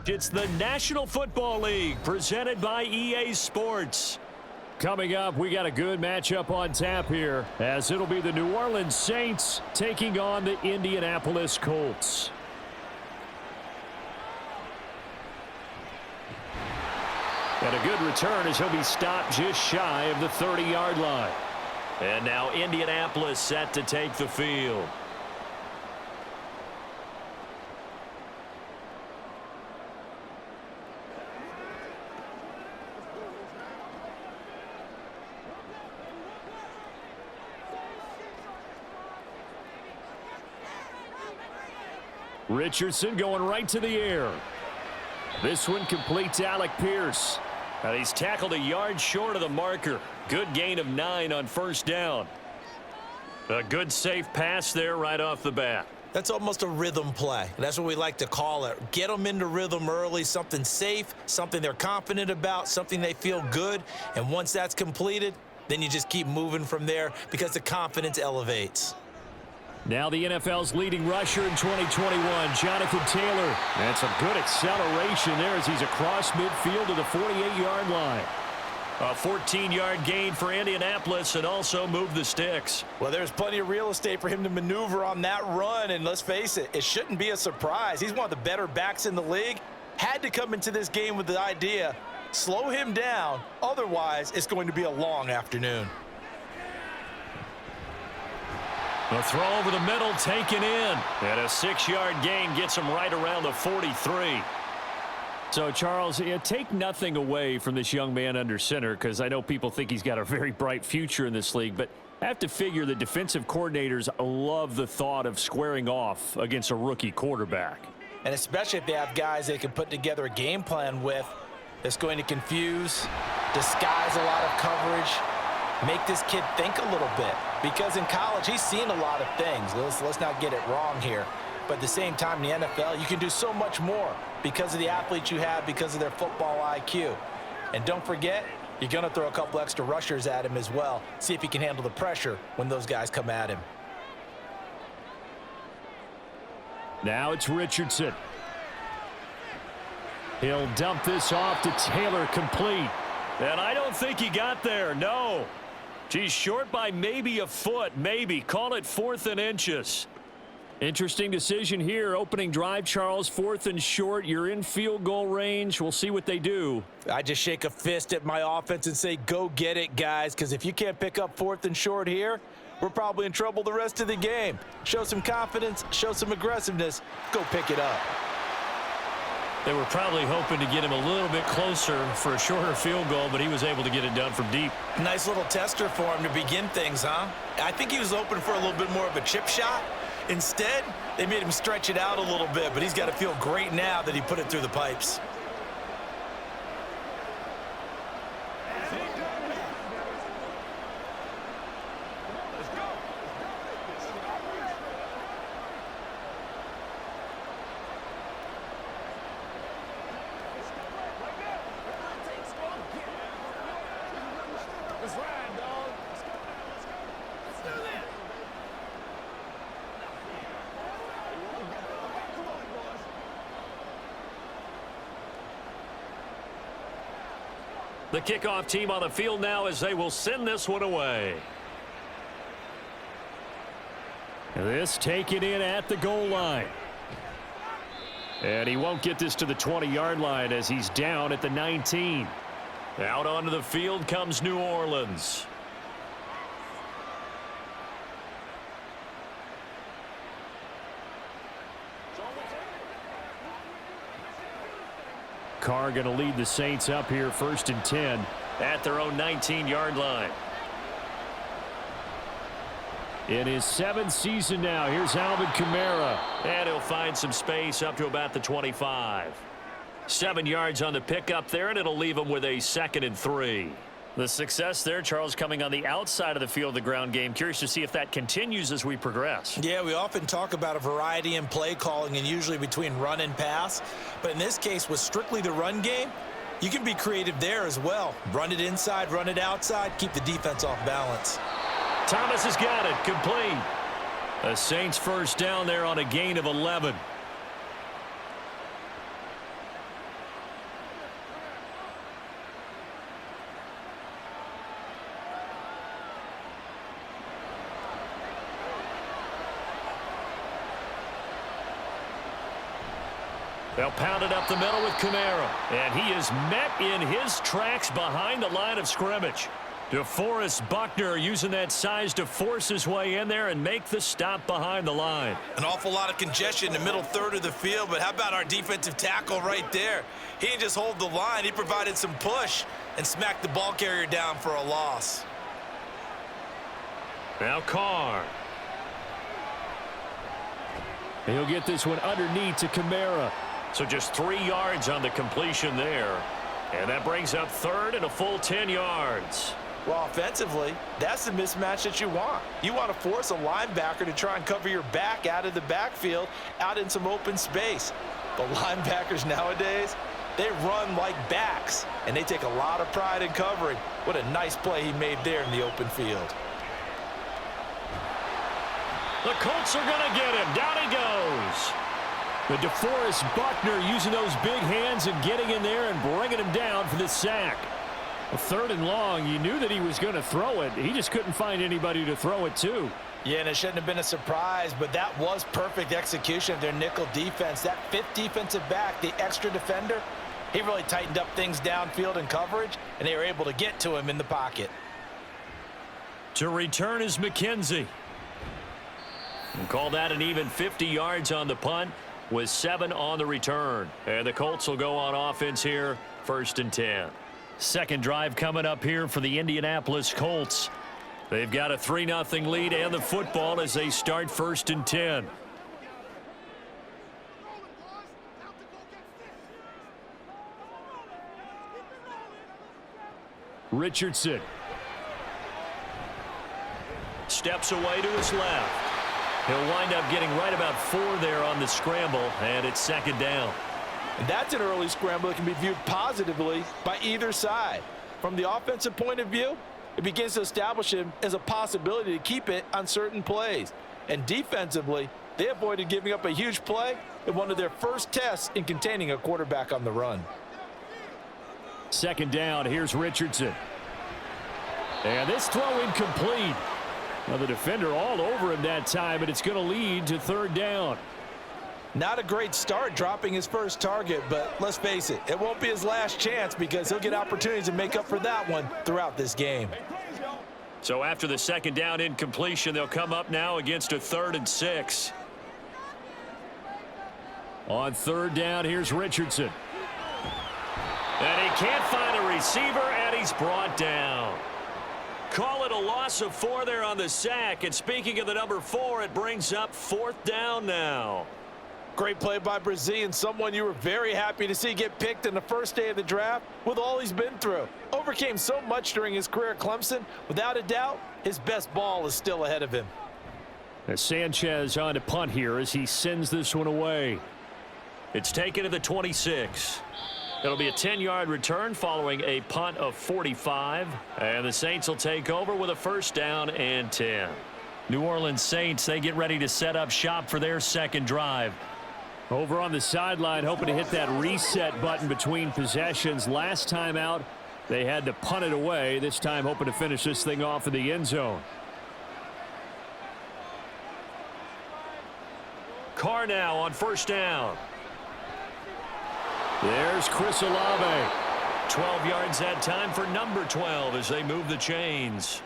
It's the National Football League presented by EA Sports. Coming up, we got a good matchup on tap here, as it'll be the New Orleans Saints taking on the Indianapolis Colts. And a good return as he'll be stopped just shy of the 30-yard line. And now Indianapolis set to take the field. Richardson going right to the air. This one completes Alec Pierce. And he's tackled a yard short of the marker. Good gain of 9 on first down. A good safe pass there right off the bat. That's almost a rhythm play. That's what we like to call it. Get them into rhythm early, something safe, something they're confident about, something they feel good. And once that's completed, then you just keep moving from there because the confidence elevates. Now the NFL's leading rusher in 2021, Jonathan Taylor. And some good acceleration there as he's across midfield to the 48-yard line. A 14-yard gain for Indianapolis and also move the sticks. Well, there's plenty of real estate for him to maneuver on that run, and let's face it, it shouldn't be a surprise. He's one of the better backs in the league. Had to come into this game with the idea, slow him down, otherwise it's going to be a long afternoon. The throw over the middle taken in. And a 6-yard gain gets him right around the 43. So, Charles, take nothing away from this young man under center, because I know people think he's got a very bright future in this league, but I have to figure the defensive coordinators love the thought of squaring off against a rookie quarterback. And especially if they have guys they can put together a game plan with that's going to confuse, disguise a lot of coverage, make this kid think a little bit. Because in college, he's seen a lot of things. Let's not get it wrong here. But at the same time, in the NFL, you can do so much more because of the athletes you have, because of their football IQ. And don't forget, you're going to throw a couple extra rushers at him as well. See if he can handle the pressure when those guys come at him. Now it's Richardson. He'll dump this off to Taylor, complete. And I don't think he got there, no. He's short by maybe a foot, maybe. Call it 4th and inches. Interesting decision here. Opening drive, Charles, 4th and short. You're in field goal range. We'll see what they do. I just shake a fist at my offense and say, go get it, guys, because if you can't pick up 4th and short here, we're probably in trouble the rest of the game. Show some confidence, show some aggressiveness, go pick it up. They were probably hoping to get him a little bit closer for a shorter field goal, but he was able to get it done from deep. Nice little tester for him to begin things, huh? I think he was open for a little bit more of a chip shot. Instead, they made him stretch it out a little bit, but he's got to feel great now that he put it through the pipes. The kickoff team on the field now as they will send this one away. This taken in at the goal line. And he won't get this to the 20-yard line as he's down at the 19. Out onto the field comes New Orleans. Carr going to lead the Saints up here 1st and 10 at their own 19-yard line. In his 7th season now, here's Alvin Kamara. And he'll find some space up to about the 25. 7 yards on the pickup there, and it'll leave him with a 2nd and 3. The success there, Charles, coming on the outside of the field, the ground game. Curious to see if that continues as we progress. Yeah, we often talk about a variety in play calling and usually between run and pass. But in this case, with strictly the run game, you can be creative there as well. Run it inside, run it outside, keep the defense off balance. Thomas has got it, complete. The Saints first down there on a gain of 11. They'll pound it up the middle with Kamara. And he is met in his tracks behind the line of scrimmage. DeForest Buckner using that size to force his way in there and make the stop behind the line. An awful lot of congestion in the middle third of the field, but how about our defensive tackle right there? He didn't just hold the line, he provided some push and smacked the ball carrier down for a loss. Now Carr. He'll get this one underneath to Kamara. So just 3 yards on the completion there. And that brings up third and a full 10 yards. Well, offensively, that's the mismatch that you want. You want to force a linebacker to try and cover your back out of the backfield, out in some open space. But linebackers nowadays, they run like backs, and they take a lot of pride in covering. What a nice play he made there in the open field. The Colts are going to get him. Down he goes. The DeForest Buckner using those big hands and getting in there and bringing him down for the sack. A third and long, you knew that he was going to throw it. He just couldn't find anybody to throw it to. Yeah, and it shouldn't have been a surprise, but that was perfect execution of their nickel defense. That fifth defensive back, the extra defender, he really tightened up things downfield in coverage, and they were able to get to him in the pocket. To return is McKenzie. And call that an even 50 yards on the punt with 7 on the return. And the Colts will go on offense here, 1st and 10. Second drive coming up here for the Indianapolis Colts. They've got a 3-0 lead and the football as they start 1st and 10. Richardson. Steps away to his left. He'll wind up getting right about 4 there on the scramble, and it's 2nd down. And that's an early scramble that can be viewed positively by either side. From the offensive point of view, it begins to establish him as a possibility to keep it on certain plays. And defensively, they avoided giving up a huge play in one of their first tests in containing a quarterback on the run. 2nd down, here's Richardson. And this throw incomplete. Well, the defender all over him that time, and it's going to lead to 3rd down. Not a great start dropping his first target, but let's face it, it won't be his last chance because he'll get opportunities to make up for that one throughout this game. So after the 2nd down incompletion, they'll come up now against a 3rd and 6. On 3rd down, here's Richardson. And he can't find a receiver, and he's brought down. Call it a loss of 4 there on the sack. And speaking of the number 4, it brings up 4th down now. Great play by Brazil, someone you were very happy to see get picked in the first day of the draft with all he's been through. Overcame so much during his career at Clemson. Without a doubt, his best ball is still ahead of him. As Sanchez on to punt here as he sends this one away. It's taken to the 26. It'll be a 10-yard return following a punt of 45. And the Saints will take over with a 1st down and 10. New Orleans Saints, they get ready to set up shop for their 2nd drive. Over on the sideline, hoping to hit that reset button between possessions. Last time out, they had to punt it away. This time, hoping to finish this thing off in the end zone. Carr now on 1st down. There's Chris Olave. 12 yards that time for number 12 as they move the chains.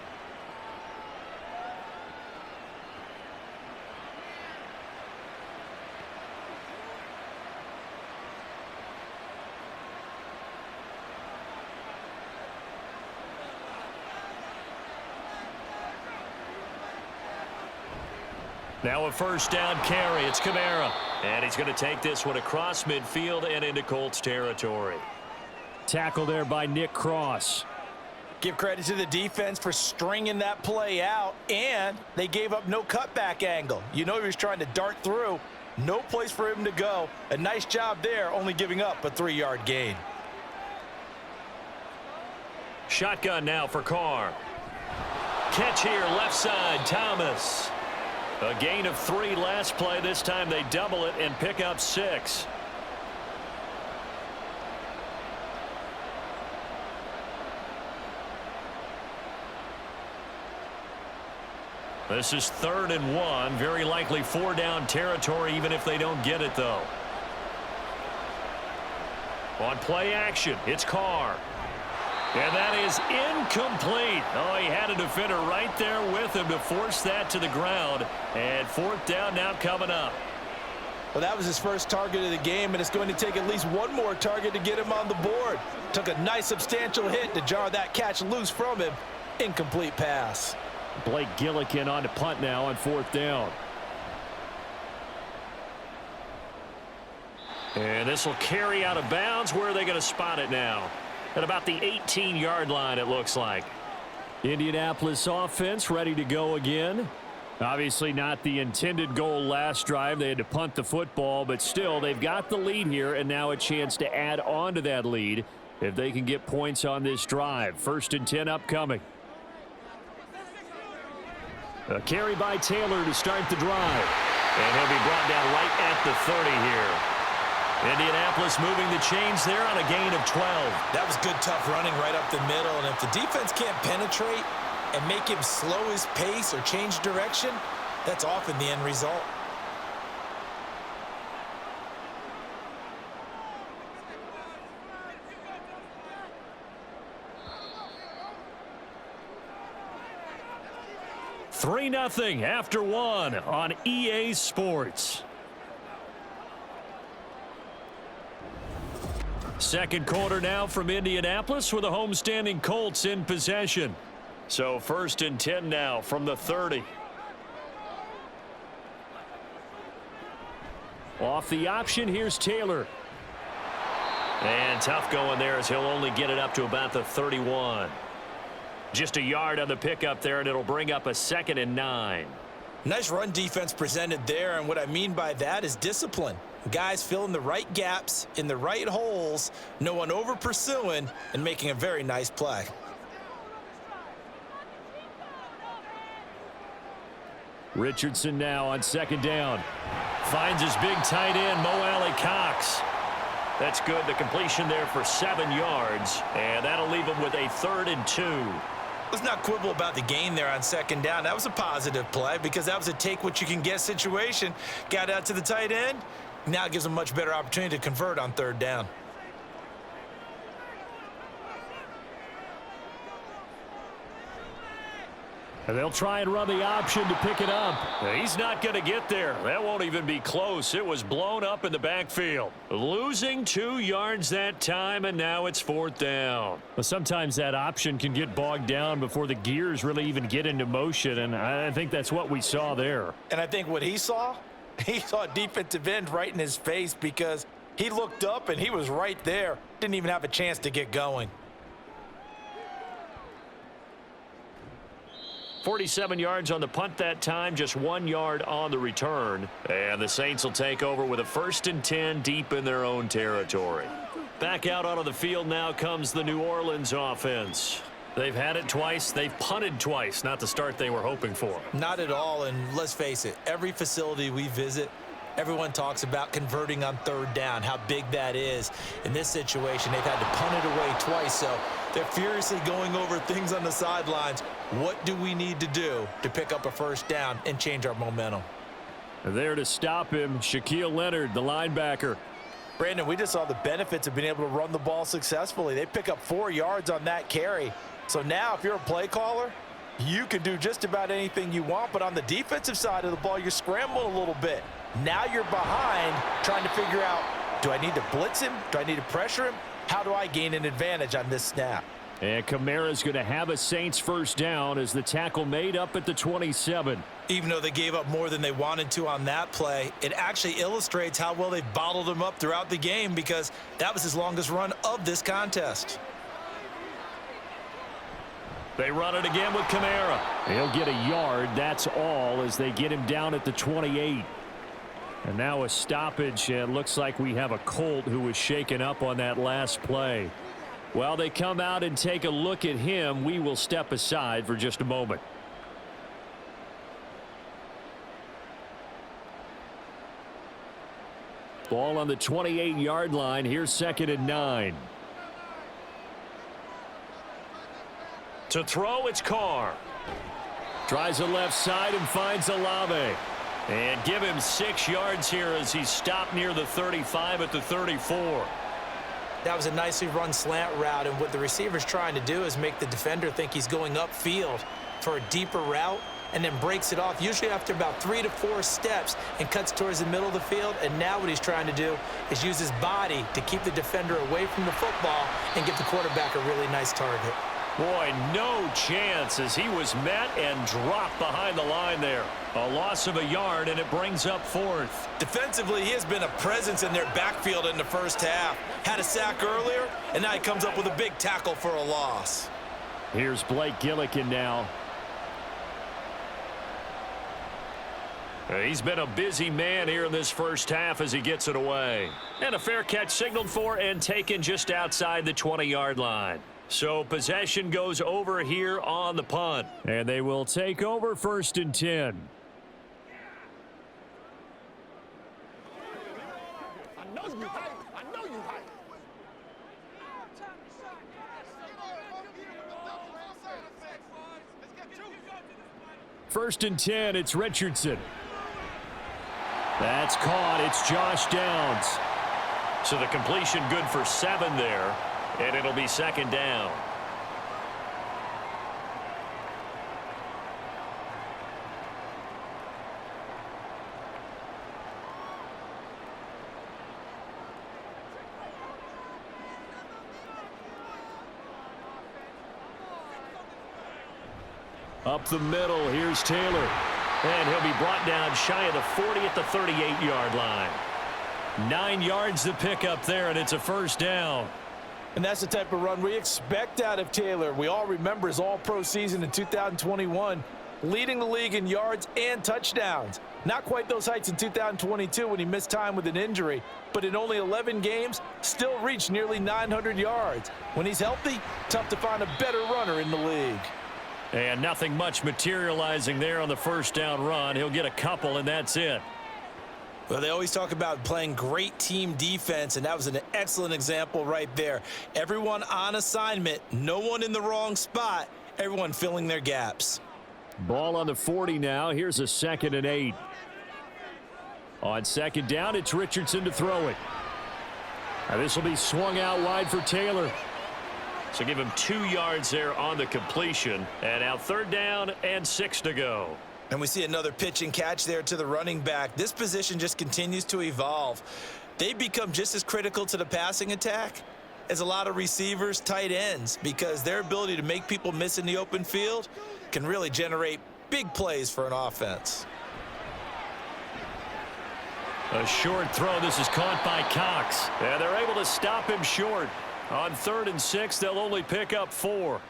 Now a 1st down carry. It's Kamara. And he's going to take this one across midfield and into Colts territory. Tackle there by Nick Cross. Give credit to the defense for stringing that play out, and they gave up no cutback angle. You know he was trying to dart through. No place for him to go. A nice job there, only giving up a 3-yard gain. Shotgun now for Carr. Catch here, left side, Thomas. A gain of 3 last play. This time they double it and pick up 6. This is 3rd and 1. Very likely 4 down territory even if they don't get it, though. On play action, it's Carr. And that is incomplete. Oh, he had a defender right there with him to force that to the ground. And fourth down now coming up. Well, that was his first target of the game, and it's going to take at least one more target to get him on the board. Took a nice substantial hit to jar that catch loose from him. Incomplete pass. Blake Gillikin on to punt now on fourth down. And this will carry out of bounds. Where are they going to spot it now? At about the 18-yard line, it looks like. Indianapolis offense ready to go again. Obviously not the intended goal last drive. They had to punt the football, but still they've got the lead here, and now a chance to add on to that lead if they can get points on this drive. 1st and 10 upcoming. A carry by Taylor to start the drive. And he'll be brought down right at the 30 here. Indianapolis moving the chains there on a gain of 12. That was good, tough running right up the middle. And if the defense can't penetrate and make him slow his pace or change direction, that's often the end result. Three 3-0 after one on EA Sports. Second quarter now from Indianapolis with the homestanding Colts in possession. So 1st and 10 now from the 30. Off the option, here's Taylor. And tough going there as he'll only get it up to about the 31. Just a yard on the pickup there, and it'll bring up a 2nd and 9. Nice run defense presented there, and what I mean by that is discipline. Guys filling the right gaps in the right holes, no one over pursuing, and making a very nice play. Richardson now on 2nd down. Finds his big tight end, Mo Alley-Cox. That's good. The completion there for 7 yards, and that'll leave him with a 3rd and 2. Let's not quibble about the gain there on 2nd down. That was a positive play because that was a take-what-you-can-get situation. Got out to the tight end. Now it gives them a much better opportunity to convert on 3rd down. And they'll try and run the option to pick it up. He's not going to get there. That won't even be close. It was blown up in the backfield. Losing 2 yards that time, and now it's 4th down. Well, sometimes that option can get bogged down before the gears really even get into motion, and I think that's what we saw there. And I think what he saw a defensive end right in his face because he looked up and he was right there. Didn't even have a chance to get going. 47 yards on the punt that time, just 1 yard on the return. And the Saints will take over with a 1st and 10 deep in their own territory. Back out onto the field now comes the New Orleans offense. They've had it twice. They've punted twice. Not the start they were hoping for. Not at all, and let's face it, every facility we visit, everyone talks about converting on 3rd down, how big that is. In this situation, they've had to punt it away twice, so they're furiously going over things on the sidelines. What do we need to do to pick up a 1st down and change our momentum? There to stop him, Shaquille Leonard, the linebacker. Brandon, we just saw the benefits of being able to run the ball successfully. They pick up 4 yards on that carry. So now if you're a play caller, you can do just about anything you want, but on the defensive side of the ball, you're scrambling a little bit. Now you're behind trying to figure out, do I need to blitz him? Do I need to pressure him? How do I gain an advantage on this snap? And Kamara's going to have a Saints 1st down as the tackle made up at the 27. Even though they gave up more than they wanted to on that play, it actually illustrates how well they've bottled him up throughout the game because that was his longest run of this contest. They run it again with Kamara. He'll get a yard, that's all, as they get him down at the 28. And now a stoppage, and looks like we have a Colt who was shaken up on that last play. While they come out and take a look at him, we will step aside for just a moment. Ball on the 28-yard line. Here's 2nd and 9. To throw, it's Carr. Tries the left side and finds Olave. And give him 6 yards here as he's stopped near the 35 at the 34. That was a nicely run slant route, and what the receiver's trying to do is make the defender think he's going upfield for a deeper route and then breaks it off, usually after about 3 to 4 steps, and cuts towards the middle of the field. And now what he's trying to do is use his body to keep the defender away from the football and give the quarterback a really nice target. Boy, no chance as he was met and dropped behind the line there. A loss of a yard, and it brings up 4th. Defensively, he has been a presence in their backfield in the first half. Had a sack earlier, and now he comes up with a big tackle for a loss. Here's Blake Gillikin now. He's been a busy man here in this first half as he gets it away. And a fair catch signaled for and taken just outside the 20-yard line. So possession goes over here on the punt. And they will take over 1st and 10. First and 10, it's Richardson. That's caught. It's Josh Downs. So the completion good for 7 there, and it'll be 2nd down. Up the middle, here's Taylor. And he'll be brought down shy of the 40 at the 38-yard line. 9 yards to pick up there, and it's a 1st down. And that's the type of run we expect out of Taylor. We all remember his all-pro season in 2021, leading the league in yards and touchdowns. Not quite those heights in 2022 when he missed time with an injury, but in only 11 games, still reached nearly 900 yards. When he's healthy, tough to find a better runner in the league. And nothing much materializing there on the 1st down run. He'll get a couple, and that's it. Well, they always talk about playing great team defense, and that was an excellent example right there. Everyone on assignment, no one in the wrong spot, everyone filling their gaps. Ball on the 40 now. Here's a 2nd and 8. On 2nd down, it's Richardson to throw it. Now this will be swung out wide for Taylor. So give him 2 yards there on the completion. And now 3rd down and 6 to go. And we see another pitch and catch there to the running back. This position just continues to evolve. They become just as critical to the passing attack as a lot of receivers, tight ends, because their ability to make people miss in the open field can really generate big plays for an offense. A short throw. This is caught by Cox. And they're able to stop him short. On 3rd and 6, they'll only pick up 4.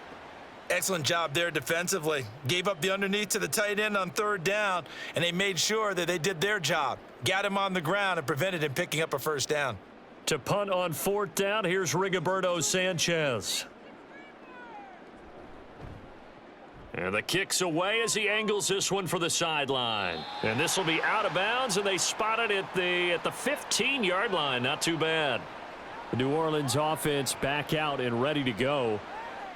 Excellent job there defensively. Gave up the underneath to the tight end on 3rd down, and they made sure that they did their job. Got him on the ground and prevented him picking up a 1st down. To punt on 4th down, here's Rigoberto Sanchez. And the kick's away as he angles this one for the sideline. And this will be out of bounds, and they spot it at the 15-yard line. Not too bad. The New Orleans offense back out and ready to go.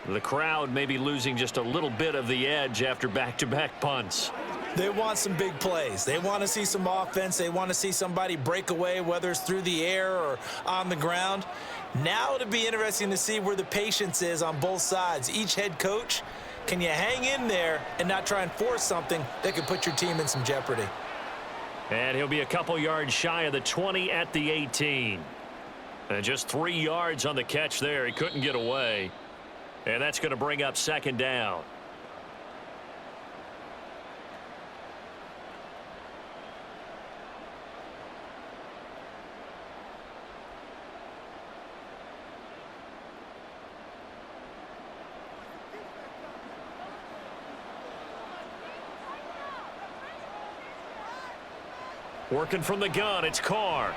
The crowd may be losing just a little bit of the edge after back-to-back punts. They want some big plays. They want to see some offense. They want to see somebody break away, whether it's through the air or on the ground. Now it'll be interesting to see where the patience is on both sides. Each head coach, can you hang in there and not try and force something that could put your team in some jeopardy? And he'll be a couple yards shy of the 20 at the 18. And just 3 yards on the catch there. He couldn't get away. And that's going to bring up 2nd down. Working from the gun, it's Carr.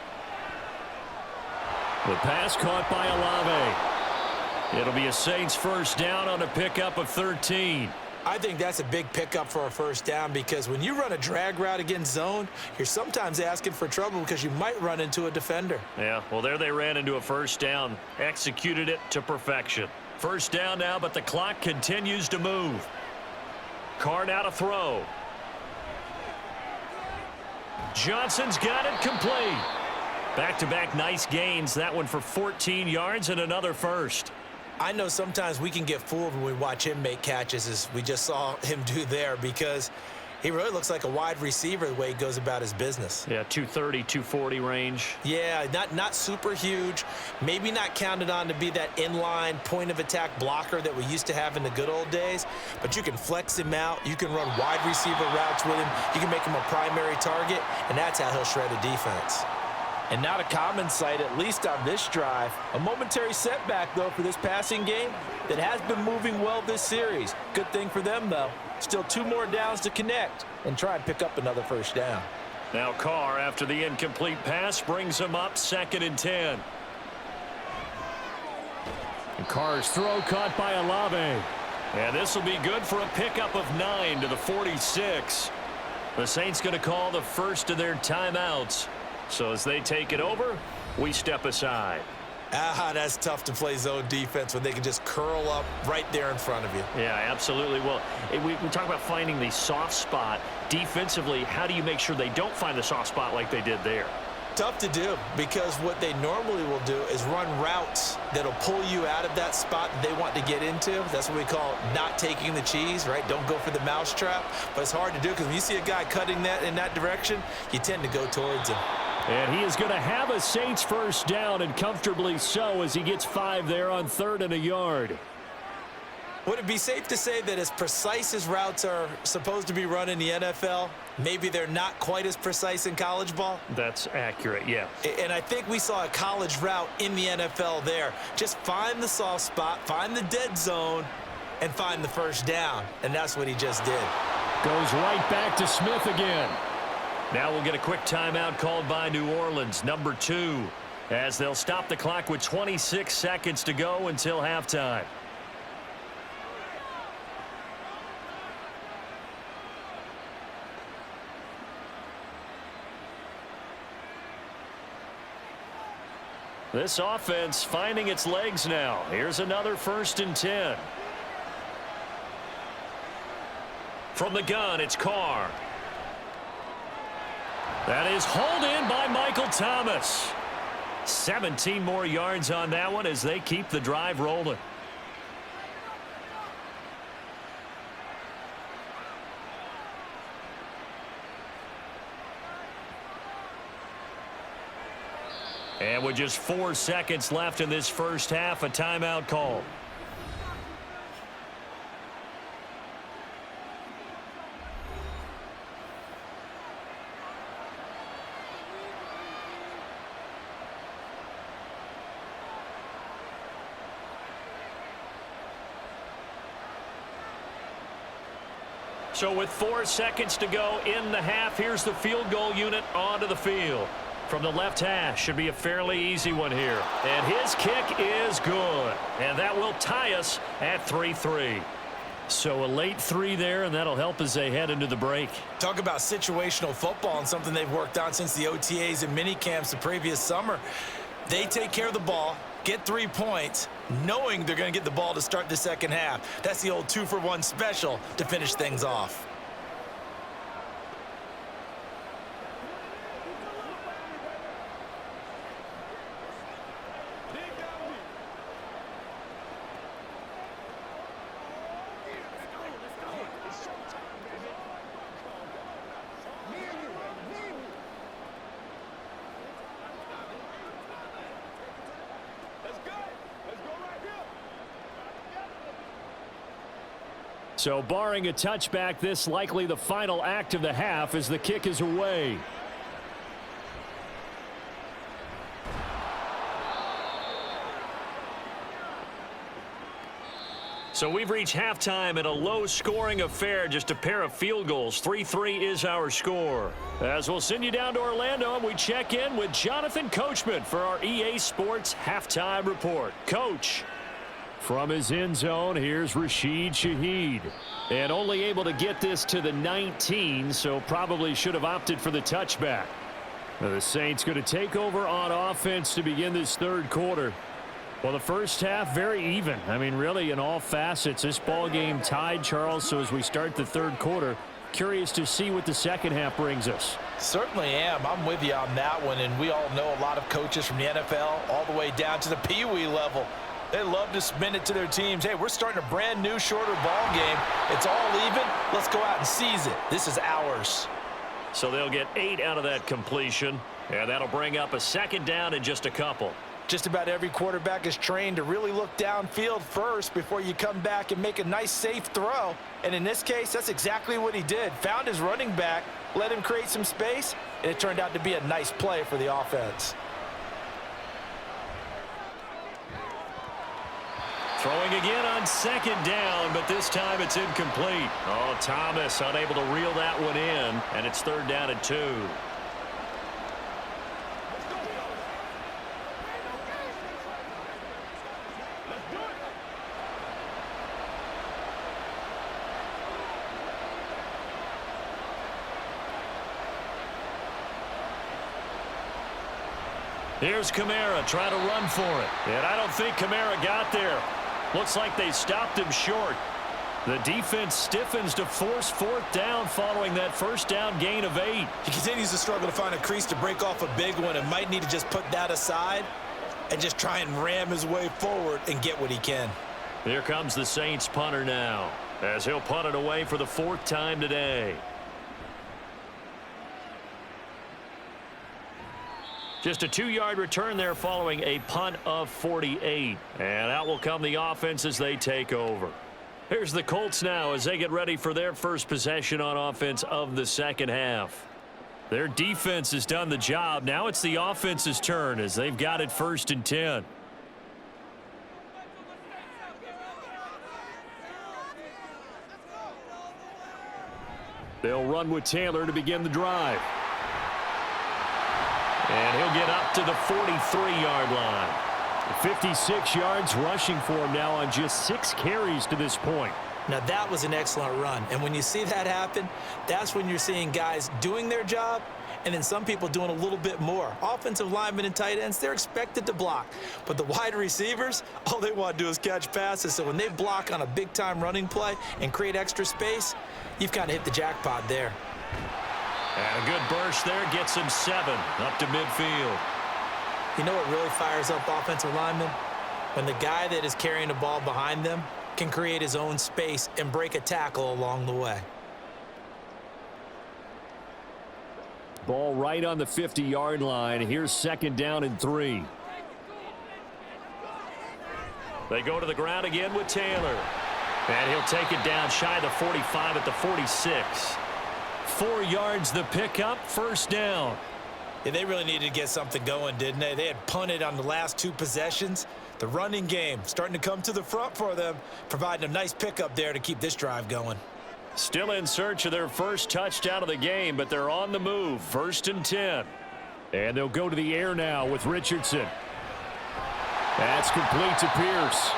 The pass caught by Olave. It'll be a Saints 1st down on a pickup of 13. I think that's a big pickup for a 1st down, because when you run a drag route against zone, you're sometimes asking for trouble because you might run into a defender. Yeah, well, there they ran into a 1st down. Executed it to perfection. 1st down now, but the clock continues to move. Carr now to throw. Johnson's got it complete. Back-to-back nice gains. That one for 14 yards and another first. I know sometimes we can get fooled when we watch him make catches, as we just saw him do there, because he really looks like a wide receiver the way he goes about his business. Yeah, 230, 240 range. Yeah, not super huge. Maybe not counted on to be that inline point-of-attack blocker that we used to have in the good old days. But you can flex him out. You can run wide receiver routes with him. You can make him a primary target, and that's how he'll shred a defense. And not a common sight, at least on this drive. A momentary setback, though, for this passing game that has been moving well this series. Good thing for them, though. Still 2 more downs to connect and try and pick up another first down. Now Carr, after the incomplete pass, brings him up 2nd and 10. And Carr's throw caught by Olave. And this will be good for a pickup of 9 to the 46. The Saints going to call the first of their timeouts. So as they take it over, we step aside. That's tough to play zone defense when they can just curl up right there in front of you. Yeah, absolutely. Well, we talk about finding the soft spot. Defensively, how do you make sure they don't find the soft spot like they did there? Tough to do, because what they normally will do is run routes that'll pull you out of that spot that they want to get into. That's what we call not taking the cheese, right? Don't go for the mousetrap. But it's hard to do, because when you see a guy cutting that in that direction, you tend to go towards him. And he is going to have a Saints first down, and comfortably so, as he gets 5 there on 3rd and a yard. Would it be safe to say that as precise as routes are supposed to be run in the NFL, maybe they're not quite as precise in college ball? That's accurate, yeah. And I think we saw a college route in the NFL there. Just find the soft spot, find the dead zone, and find the first down. And that's what he just did. Goes right back to Smith again. Now we'll get a quick timeout called by New Orleans, number 2, as they'll stop the clock with 26 seconds to go until halftime. This offense finding its legs now. Here's another 1st and 10. From the gun, it's Carr. That is hauled in by Michael Thomas. 17 more yards on that one as they keep the drive rolling. And with just 4 seconds left in this first half, a timeout call. So with 4 seconds to go in the half, here's the field goal unit onto the field. From the left hash, should be a fairly easy one here. And his kick is good. And that will tie us at 3-3. So a late 3 there, and that'll help as they head into the break. Talk about situational football and something they've worked on since the OTAs and mini camps the previous summer. They take care of the ball, get 3 points, knowing they're going to get the ball to start the second half. That's the old 2-for-1 special to finish things off. So barring a touchback, this likely the final act of the half as the kick is away. So we've reached halftime in a low-scoring affair, just a pair of field goals. 3-3 is our score. As we'll send you down to Orlando, and we check in with Jonathan Coachman for our EA Sports Halftime Report. Coach. From his end zone, here's Rashid Shaheed. And only able to get this to the 19, so probably should have opted for the touchback. The Saints going to take over on offense to begin this third quarter. Well, the first half, very even. I mean, really, in all facets, this ball game tied, Charles. So as we start the third quarter, Curious to see what the second half brings us. Certainly am. I'm with you on that one, and we all know a lot of coaches from the NFL all the way down to the Pee Wee level. They love to spin it to their teams. Hey, we're starting a brand new, shorter ball game. It's all even. Let's go out and seize it. This is ours. So they'll get 8 out of that completion, and that'll bring up a second down in just a couple. Just about every quarterback is trained to really look downfield first before you come back and make a nice, safe throw. And in this case, that's exactly what he did. Found his running back, let him create some space, and it turned out to be a nice play for the offense. Throwing again on second down, but this time it's incomplete. Oh, Thomas unable to reel that one in, and it's 3rd down and 2. Here's Kamara trying to run for it, and I don't think Kamara got there. Looks like they stopped him short. The defense stiffens to force 4th down following that first down gain of 8. He continues to struggle to find a crease to break off a big one and might need to just put that aside and just try and ram his way forward and get what he can. Here comes the Saints punter now, as he'll punt it away for the 4th time today. Just a 2-yard return there following a punt of 48. And out will come the offense as they take over. Here's the Colts now as they get ready for their first possession on offense of the second half. Their defense has done the job. Now it's the offense's turn as they've got it 1st and 10. They'll run with Taylor to begin the drive. And he'll get up to the 43-yard line. 56 yards rushing for him now on just 6 carries to this point. Now that was an excellent run. And when you see that happen, that's when you're seeing guys doing their job and then some people doing a little bit more. Offensive linemen and tight ends, they're expected to block. But the wide receivers, all they want to do is catch passes. So when they block on a big-time running play and create extra space, you've kind of hit the jackpot there. And a good burst there gets him 7 up to midfield. You know what really fires up offensive linemen? When the guy that is carrying the ball behind them can create his own space and break a tackle along the way. Ball right on the 50-yard line. Here's 2nd down and 3. They go to the ground again with Taylor. And he'll take it down shy of the 45 at the 46. 4 yards the pickup, 1st down. Yeah, they really needed to get something going, didn't they? They had punted on the last 2 possessions. The running game starting to come to the front for them, providing a nice pickup there to keep this drive going. Still in search of their first touchdown of the game, but they're on the move. 1st and 10. And they'll go to the air now with Richardson. That's complete to Pierce.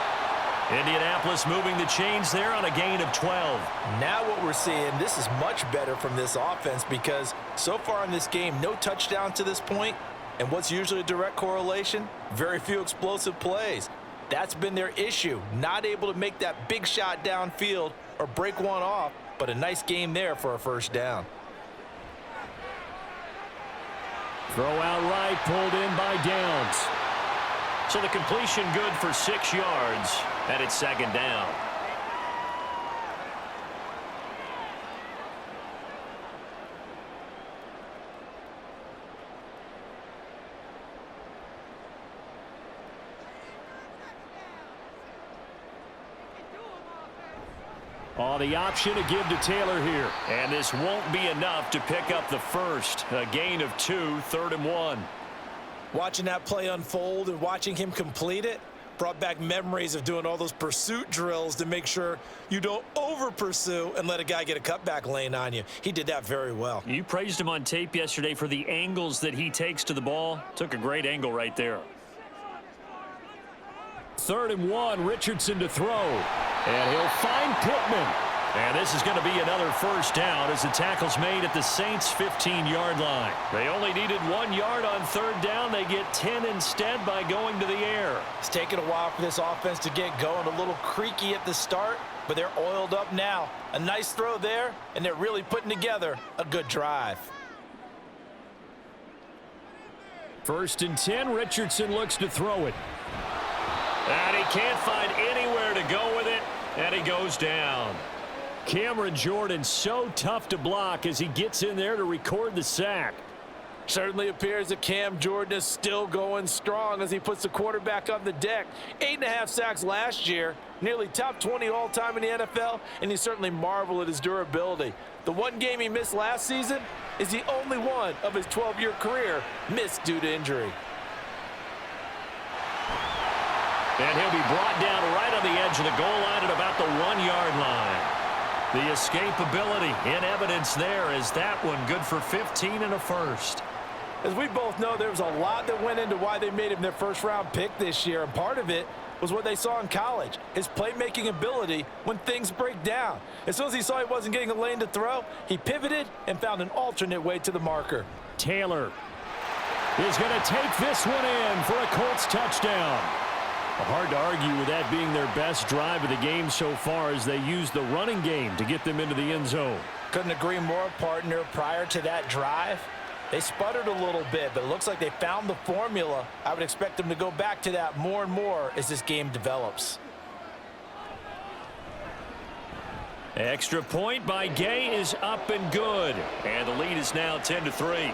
Indianapolis moving the chains there on a gain of 12. Now what we're seeing, this is much better from this offense because so far in this game, no touchdown to this point. And what's usually a direct correlation? Very few explosive plays. That's been their issue. Not able to make that big shot downfield or break one off, but a nice game there for a 1st down. Throw out right, pulled in by Downs. So the completion good for 6 yards, and it's 2nd down. Oh, the option to give to Taylor here. And this won't be enough to pick up the first. A gain of 2, 3rd and 1. Watching that play unfold and watching him complete it brought back memories of doing all those pursuit drills to make sure you don't over-pursue and let a guy get a cutback lane on you. He did that very well. You praised him on tape yesterday for the angles that he takes to the ball. Took a great angle right there. 3rd and 1, Richardson to throw. And he'll find Pittman. And this is going to be another 1st down as the tackle's made at the Saints' 15-yard line. They only needed 1 yard on 3rd down. They get 10 instead by going to the air. It's taken a while for this offense to get going. A little creaky at the start, but they're oiled up now. A nice throw there, and they're really putting together a good drive. 1st and 10, Richardson looks to throw it. And he can't find anywhere to go with it, and he goes down. Cameron Jordan so tough to block as he gets in there to record the sack. Certainly appears that Cam Jordan is still going strong as he puts the quarterback on the deck. 8.5 sacks last year, nearly top 20 all-time in the NFL, and you certainly marvel at his durability. The one game he missed last season is the only one of his 12-year career missed due to injury. And he'll be brought down right on the edge of the goal line at about the 1-yard line. The escapability in evidence there as that one good for 15 and a first. As we both know, there was a lot that went into why they made him their first-round pick this year, and part of it was what they saw in college, his playmaking ability when things break down. As soon as he saw he wasn't getting a lane to throw, he pivoted and found an alternate way to the marker. Taylor is going to take this one in for a Colts touchdown. Hard to argue with that being their best drive of the game so far as they use the running game to get them into the end zone. Couldn't agree more, partner. Prior to that drive, they sputtered a little bit, but it looks like they found the formula. I would expect them to go back to that more and more as this game develops. Extra point by Gay is up and good. And the lead is now 10-3.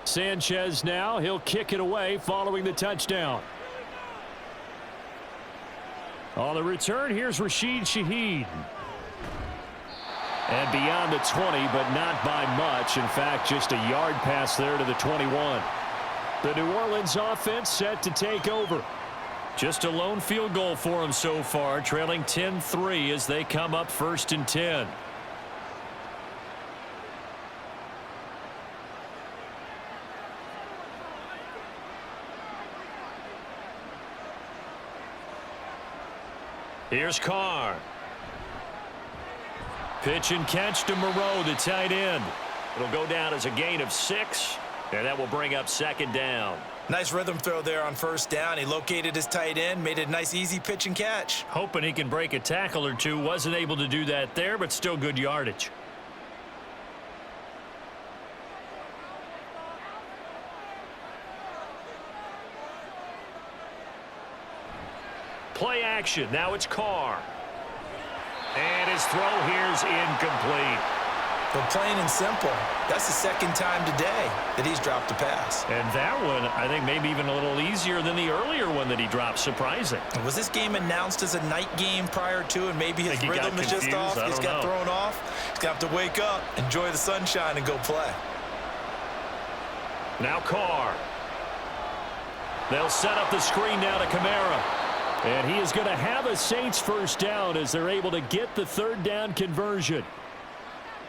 Sanchez now, he'll kick it away following the touchdown. On the return, here's Rashid Shaheed. And beyond the 20, but not by much. In fact, just a yard pass there to the 21. The New Orleans offense set to take over. Just a lone field goal for them so far, trailing 10-3 as they come up 1st and 10. Here's Carr. Pitch and catch to Moreau, the tight end. It'll go down as a gain of 6, and that will bring up 2nd down. Nice rhythm throw there on 1st down. He located his tight end, made it a nice easy pitch and catch. Hoping he can break a tackle or two. Wasn't able to do that there, but still good yardage. Play action. Now it's Carr. And his throw here's incomplete. But plain and simple, that's the 2nd time today that he's dropped a pass. And that one, I think, maybe even a little easier than the earlier one that he dropped. Surprising. Was this game announced as a night game prior to, and maybe his rhythm is just off? He's got thrown off. He's going to have to wake up, enjoy the sunshine, and go play. Now Carr. They'll set up the screen now to Kamara. And he is going to have a Saints 1st down as they're able to get the 3rd down conversion.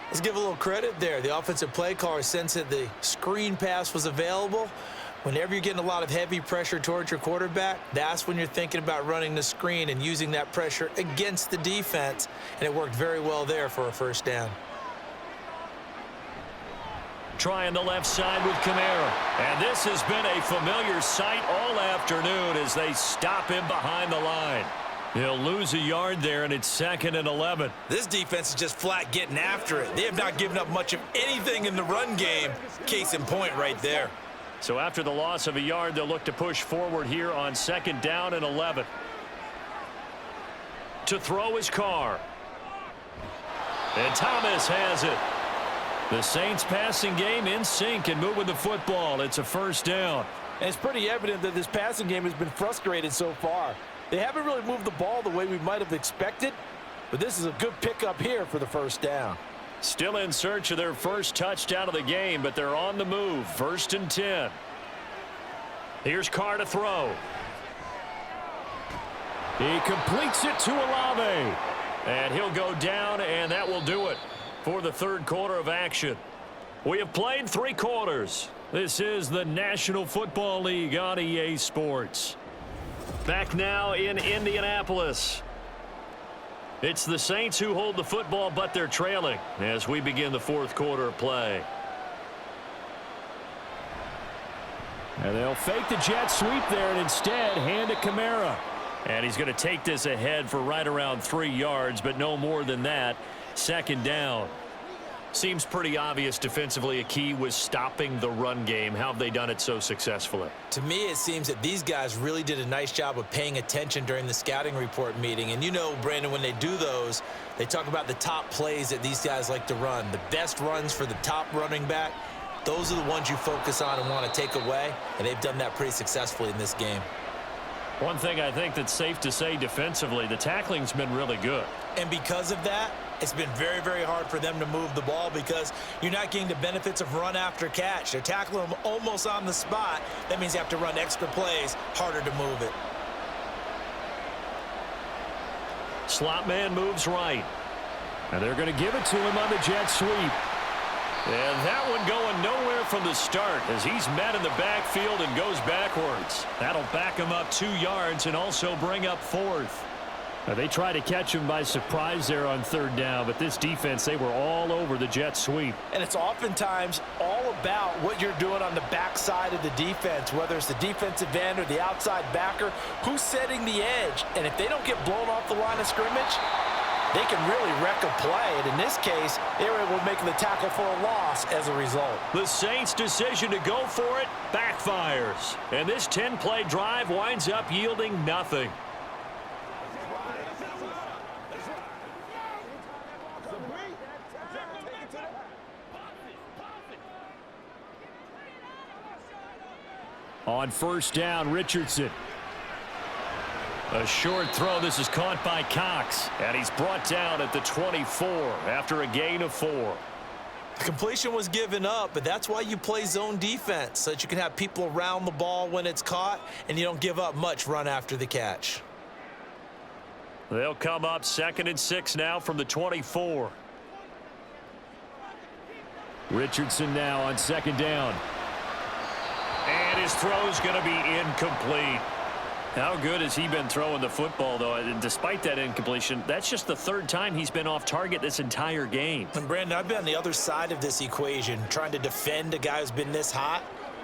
Let's give a little credit there. The offensive play caller sensed that the screen pass was available. Whenever you're getting a lot of heavy pressure towards your quarterback, that's when you're thinking about running the screen and using that pressure against the defense. And it worked very well there for a 1st down. Trying the left side with Kamara. And this has been a familiar sight all afternoon as they stop him behind the line. He'll lose a yard there, and it's 2nd and 11. This defense is just flat getting after it. They have not given up much of anything in the run game. Case in point right there. So after the loss of a yard, they'll look to push forward here on 2nd down and 11. To throw is Carr. And Thomas has it. The Saints passing game in sync and moving the football. It's a 1st down. And it's pretty evident that this passing game has been frustrated so far. They haven't really moved the ball the way we might have expected, but this is a good pickup here for the first down. Still in search of their first touchdown of the game, but they're on the move. 1st and 10. Here's Carr to throw. He completes it to Olave. And he'll go down, and that will do it for the third quarter of action. We have played 3 quarters. This is the National Football League on EA Sports. Back now in Indianapolis. It's the Saints who hold the football, but they're trailing as we begin the fourth quarter of play. And they'll fake the jet sweep there and instead hand it Kamara. And he's going to take this ahead for right around 3 yards, but no more than that. 2nd down. Seems pretty obvious defensively a key was stopping the run game. How have they done it so successfully? To me, it seems that these guys really did a nice job of paying attention during the scouting report meeting. And you know, Brandon, when they do those, they talk about the top plays that these guys like to run. The best runs for the top running back, those are the ones you focus on and want to take away. And they've done that pretty successfully in this game. One thing I think that's safe to say defensively, the tackling's been really good. And because of that, it's been very, very hard for them to move the ball because you're not getting the benefits of run after catch. They're tackling them almost on the spot. That means you have to run extra plays, harder to move it. Slot man moves right. And they're going to give it to him on the jet sweep. And that one going nowhere from the start as he's met in the backfield and goes backwards. That'll back him up 2 yards and also bring up 4th. Now they try to catch him by surprise there on 3rd down, but this defense, they were all over the jet sweep. And it's oftentimes all about what you're doing on the backside of the defense, whether it's the defensive end or the outside backer, who's setting the edge. And if they don't get blown off the line of scrimmage, they can really wreck a play. And in this case, they were able to make the tackle for a loss as a result. The Saints' decision to go for it backfires. And this 10-play drive winds up yielding nothing. On 1st down, Richardson. A short throw. This is caught by Cox. And he's brought down at the 24 after a gain of 4. The completion was given up, but that's why you play zone defense, so that you can have people around the ball when it's caught, and you don't give up much run after the catch. They'll come up 2nd and 6 now from the 24. Richardson now on 2nd down. And his throw's going to be incomplete. How good has he been throwing the football, though? And despite that incompletion, that's just the 3rd time he's been off target this entire game. And Brandon, I've been on the other side of this equation, trying to defend a guy who's been this hot,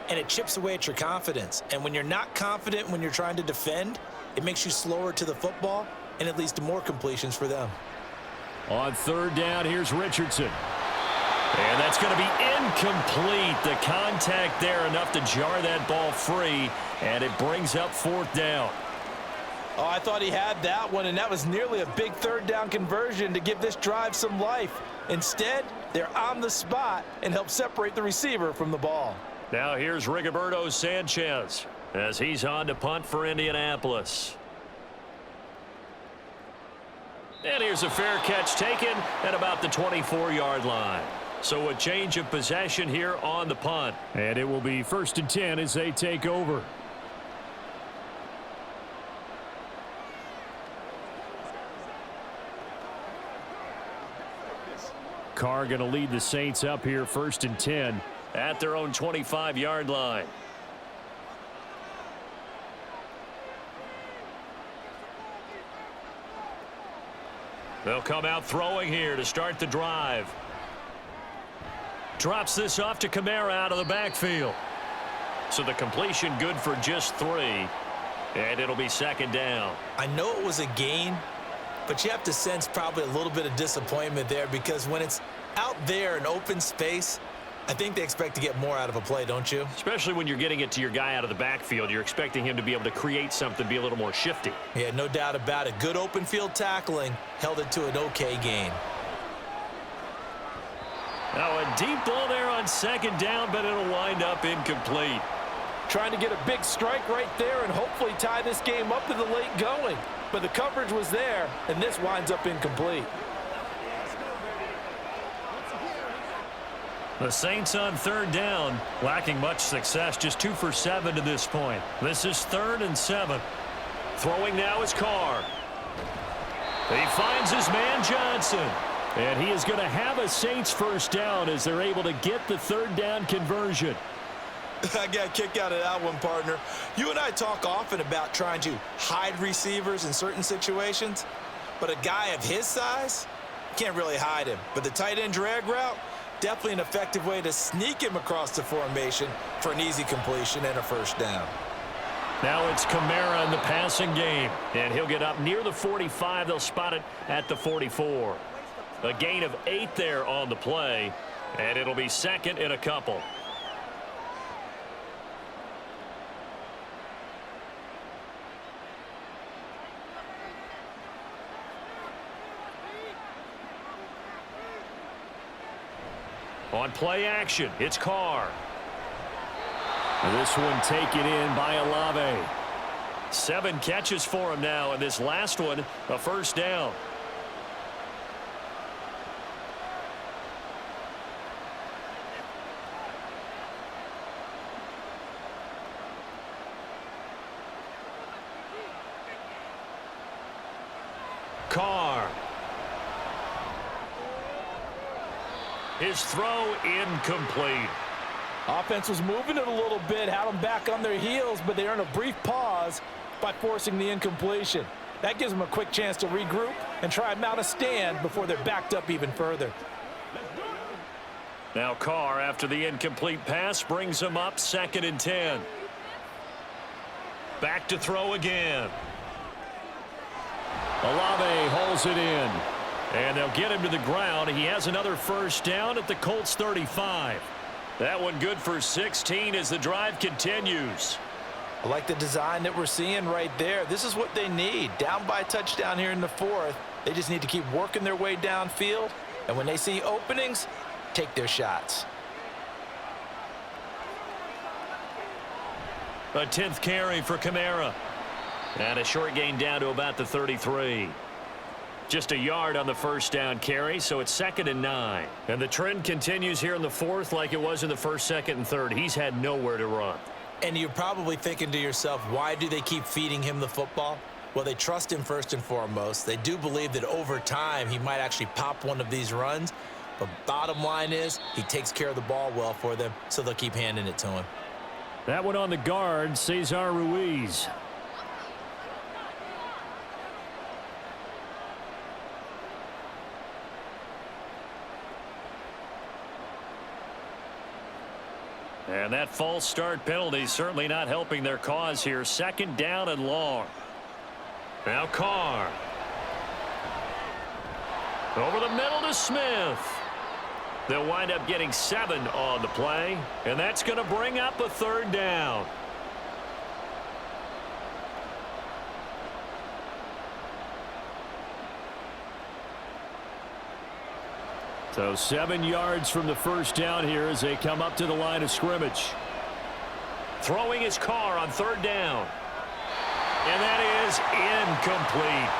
and it chips away at your confidence. And when you're not confident when you're trying to defend, it makes you slower to the football, and it leads to more completions for them. On 3rd down, here's Richardson. And that's going to be incomplete. The contact there enough to jar that ball free, and it brings up 4th down. Oh, I thought he had that one, and that was nearly a big 3rd down conversion to give this drive some life. Instead, they're on the spot and help separate the receiver from the ball. Now here's Rigoberto Sanchez as he's on to punt for Indianapolis. And here's a fair catch taken at about the 24-yard line. So a change of possession here on the punt. And it will be 1st and 10 as they take over. Carr going to lead the Saints up here 1st and 10 at their own 25-yard line. They'll come out throwing here to start the drive. Drops this off to Kamara out of the backfield. So the completion good for just 3. And it'll be 2nd down. I know it was a gain, but you have to sense probably a little bit of disappointment there because when it's out there in open space, I think they expect to get more out of a play, don't you? Especially when you're getting it to your guy out of the backfield. You're expecting him to be able to create something, be a little more shifty. Yeah, no doubt about it. Good open field tackling held it to an okay gain. Now a deep ball there on 2nd down, but it'll wind up incomplete. trying to get a big strike right there and hopefully tie this game up in the late going. But the coverage was there, and this winds up incomplete. The Saints on third down, lacking much success, just 2 for 7 to this point. This is 3rd and 7. Throwing now is Carr. He finds his man Johnson. And he is going to have a Saints first down as they're able to get the third down conversion. I got a kick out of that one, partner. You and I talk often about trying to hide receivers in certain situations, but a guy of his size, can't really hide him. But the tight end drag route, definitely an effective way to sneak him across the formation for an easy completion and a first down. Now it's Kamara in the passing game, and he'll get up near the 45. They'll spot it at the 44. A gain of 8 there on the play, and it'll be 2nd and a couple. On play action, it's Carr. This one taken in by Olave. 7 catches for him now, and this last one, a first down. Carr. His throw incomplete. Offense was moving it a little bit, had them back on their heels, but they earned a brief pause by forcing the incompletion. That gives them a quick chance to regroup and try and mount a stand before they're backed up even further. Now Carr, after the incomplete pass, brings him up 2nd and 10. Back to throw again. Olave holds it in. And they'll get him to the ground. He has another first down at the Colts 35. That one good for 16 as the drive continues. I like the design that we're seeing right there. This is what they need. Down by a touchdown here in the 4th. They just need to keep working their way downfield. And when they see openings, take their shots. A 10th carry for Kamara. And a short gain down to about the 33. Just a yard on the first down carry, so it's 2nd and 9. And the trend continues here in the 4th like it was in the 1st, 2nd, and 3rd. He's had nowhere to run. And you're probably thinking to yourself, why do they keep feeding him the football? Well, they trust him first and foremost. They do believe that over time he might actually pop one of these runs. But bottom line is he takes care of the ball well for them, so they'll keep handing it to him. That one on the guard, Cesar Ruiz. And that false start penalty certainly not helping their cause here. 2nd down and long. Now Carr. Over the middle to Smith. They'll wind up getting 7 on the play. And that's going to bring up a 3rd down. So 7 yards from the first down here as they come up to the line of scrimmage. Throwing his Carr on 3rd down. And that is incomplete.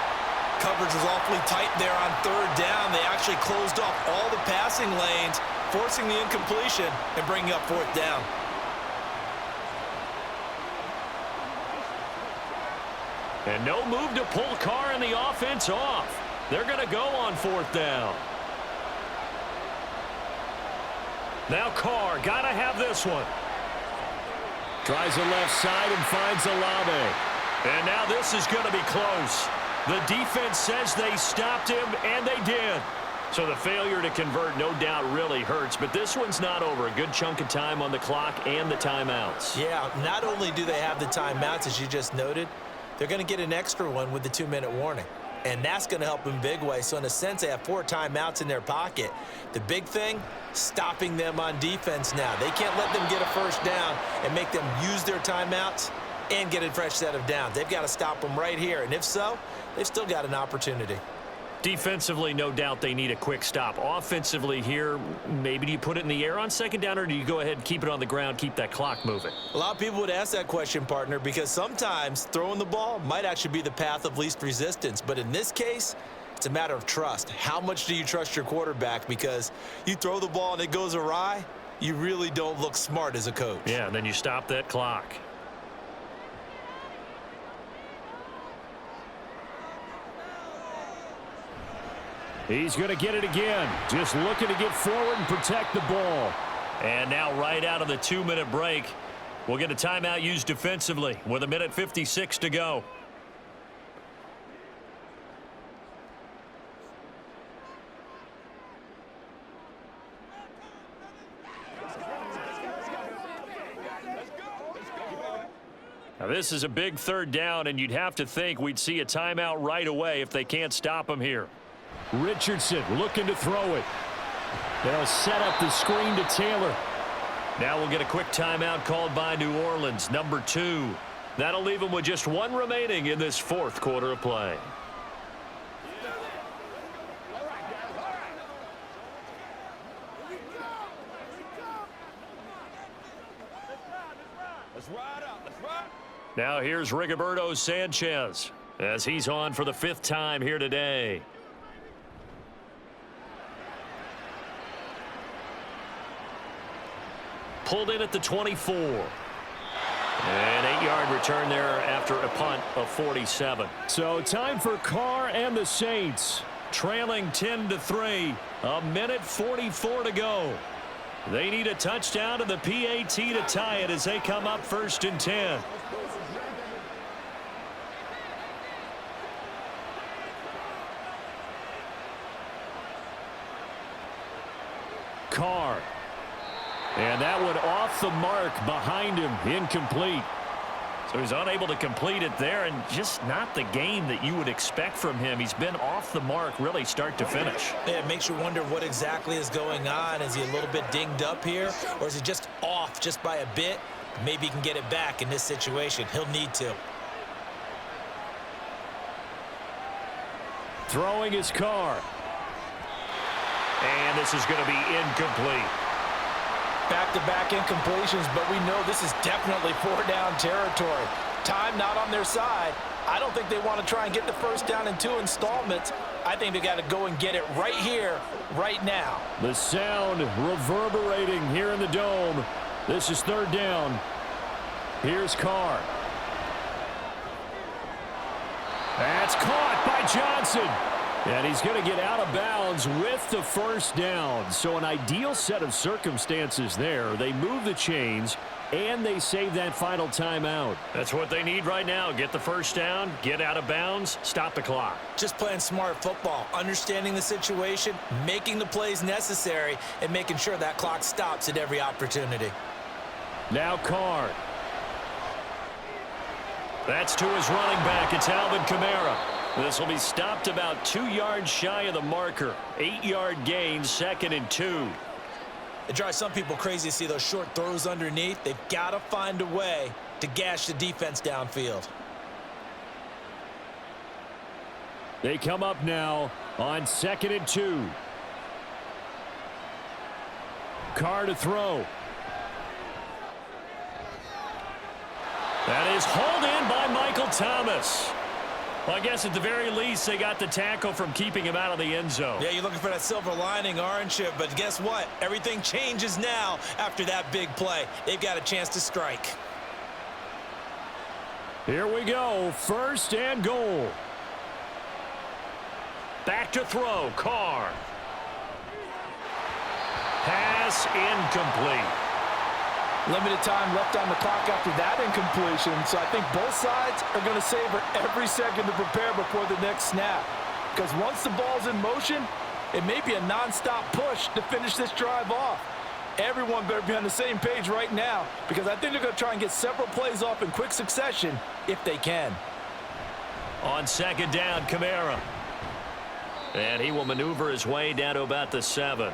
Coverage was awfully tight there on 3rd down. They actually closed off all the passing lanes, forcing the incompletion and bringing up 4th down. And no move to pull Carr and the offense off. They're going to go on 4th down. Now Carr, got to have this one. Tries the left side and finds Olave. And now this is going to be close. The defense says they stopped him, and they did. So the failure to convert no doubt really hurts, but this one's not over. A good chunk of time on the clock and the timeouts. Yeah, not only do they have the timeouts, as you just noted, they're going to get an extra one with the 2-minute warning. And that's going to help in big way. So in a sense, they have 4 timeouts in their pocket. The big thing, stopping them on defense now. They can't let them get a first down and make them use their timeouts and get a fresh set of downs. They've got to stop them right here. And if so, they've still got an opportunity. Defensively, no doubt they need a quick stop. Offensively here, maybe do you put it in the air on second down, or do you go ahead and keep it on the ground, keep that clock moving? A lot of people would ask that question, partner, because sometimes throwing the ball might actually be the path of least resistance. But in this case, it's a matter of trust. How much do you trust your quarterback? Because you throw the ball and it goes awry, you really don't look smart as a coach. Yeah, and then you stop that clock. He's going to get it again. Just looking to get forward and protect the ball. And now right out of the 2-minute break, we'll get a timeout used defensively with 1:56 to go. Now this is a big 3rd down, and you'd have to think we'd see a timeout right away if they can't stop him here. Richardson looking to throw it. They'll set up the screen to Taylor. Now we'll get a quick timeout called by New Orleans, number 2. That'll leave them with just 1 remaining in this 4th quarter of play. Now here's Rigoberto Sanchez as he's on for the 5th time here today. Pulled in at the 24. An 8-yard return there after a punt of 47. So time for Carr and the Saints. Trailing 10-3. 1:44 to go. They need a touchdown and the PAT to tie it as they come up 1st and 10. Carr. And that one off the mark behind him. Incomplete. So he's unable to complete it there, and just not the game that you would expect from him. He's been off the mark really start to finish. Yeah, it makes you wonder what exactly is going on. Is he a little bit dinged up here, or is he just off just by a bit? Maybe he can get it back in this situation. He'll need to. Throwing his Carr. And this is going to be incomplete. Back-to-back incompletions, but we know this is definitely 4-down territory. Time not on their side. I don't think they want to try and get the 1st down in 2 installments. I think they got to go and get it right here, right now. The sound reverberating here in the dome. This is 3rd down. Here's Carr. That's caught by Johnson. And he's going to get out of bounds with the 1st down. So an ideal set of circumstances there. They move the chains, and they save that final timeout. That's what they need right now. Get the 1st down, get out of bounds, stop the clock. Just playing smart football, understanding the situation, making the plays necessary, and making sure that clock stops at every opportunity. Now Carr. That's to his running back. It's Alvin Kamara. This will be stopped about 2 yards shy of the marker. 8-yard gain, 2nd and 2. It drives some people crazy to see those short throws underneath. They've got to find a way to gash the defense downfield. They come up now on 2nd and 2. Carr to throw. That is hauled in by Michael Thomas. Well, I guess at the very least, they got the tackle from keeping him out of the end zone. Yeah, you're looking for that silver lining, aren't you? But guess what? Everything changes now after that big play. They've got a chance to strike. Here we go. 1st and goal. Back to throw. Carr. Pass incomplete. Limited time left on the clock after that incompletion, so I think both sides are going to savor every second to prepare before the next snap. Because once the ball's in motion, it may be a nonstop push to finish this drive off. Everyone better be on the same page right now, because I think they're going to try and get several plays off in quick succession if they can. On 2nd down, Kamara. And he will maneuver his way down to about the 7.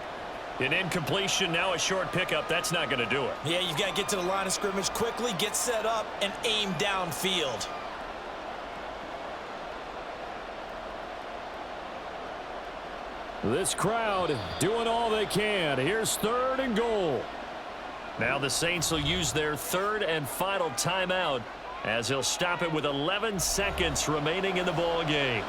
An incompletion, now a short pickup. That's not going to do it. Yeah, you've got to get to the line of scrimmage quickly, get set up, and aim downfield. This crowd doing all they can. Here's 3rd and goal. Now the Saints will use their 3rd and final timeout as he'll stop it with 11 seconds remaining in the ball game.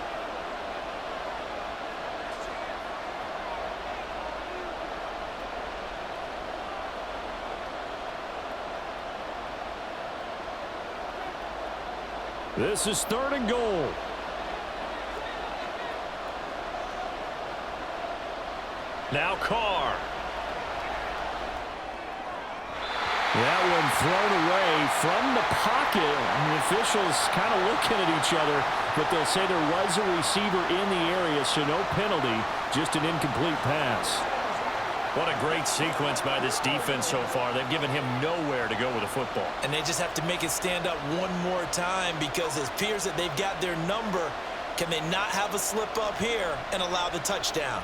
This is 3rd and goal. Now Carr. That one thrown away from the pocket. And the officials kind of looking at each other, but they'll say there was a receiver in the area, so no penalty, just an incomplete pass. What a great sequence by this defense so far. They've given him nowhere to go with the football. And they just have to make it stand up one more time because it appears that they've got their number. Can they not have a slip up here and allow the touchdown?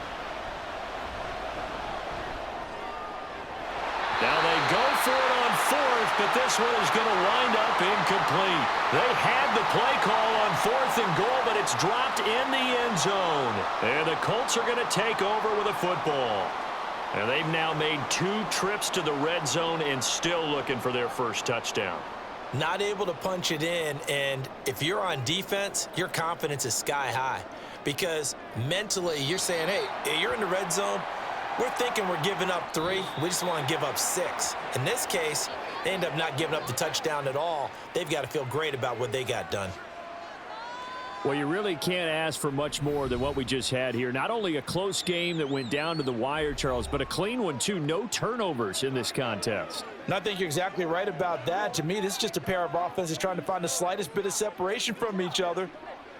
Now they go for it on 4th, but this one is going to wind up incomplete. They had the play call on 4th and goal, but it's dropped in the end zone. And the Colts are going to take over with a football. And they've now made 2 trips to the red zone and still looking for their first touchdown. Not able to punch it in, and if you're on defense, your confidence is sky high. Because mentally, you're saying, hey, you're in the red zone. We're thinking we're giving up 3. We just want to give up 6. In this case, they end up not giving up the touchdown at all. They've got to feel great about what they got done. Well, you really can't ask for much more than what we just had here. Not only a close game that went down to the wire, Charles, but a clean one, too. No turnovers in this contest. And I think you're exactly right about that. To me, this is just a pair of offenses trying to find the slightest bit of separation from each other.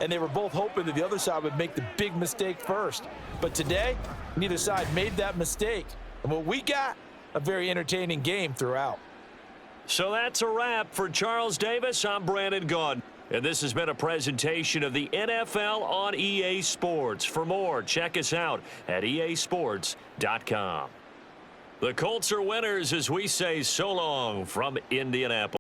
And they were both hoping that the other side would make the big mistake first. But today, neither side made that mistake. And what we got, a very entertaining game throughout. So that's a wrap for Charles Davis. I'm Brandon Gaudin. And this has been a presentation of the NFL on EA Sports. For more, check us out at easports.com. The Colts are winners as we say so long from Indianapolis.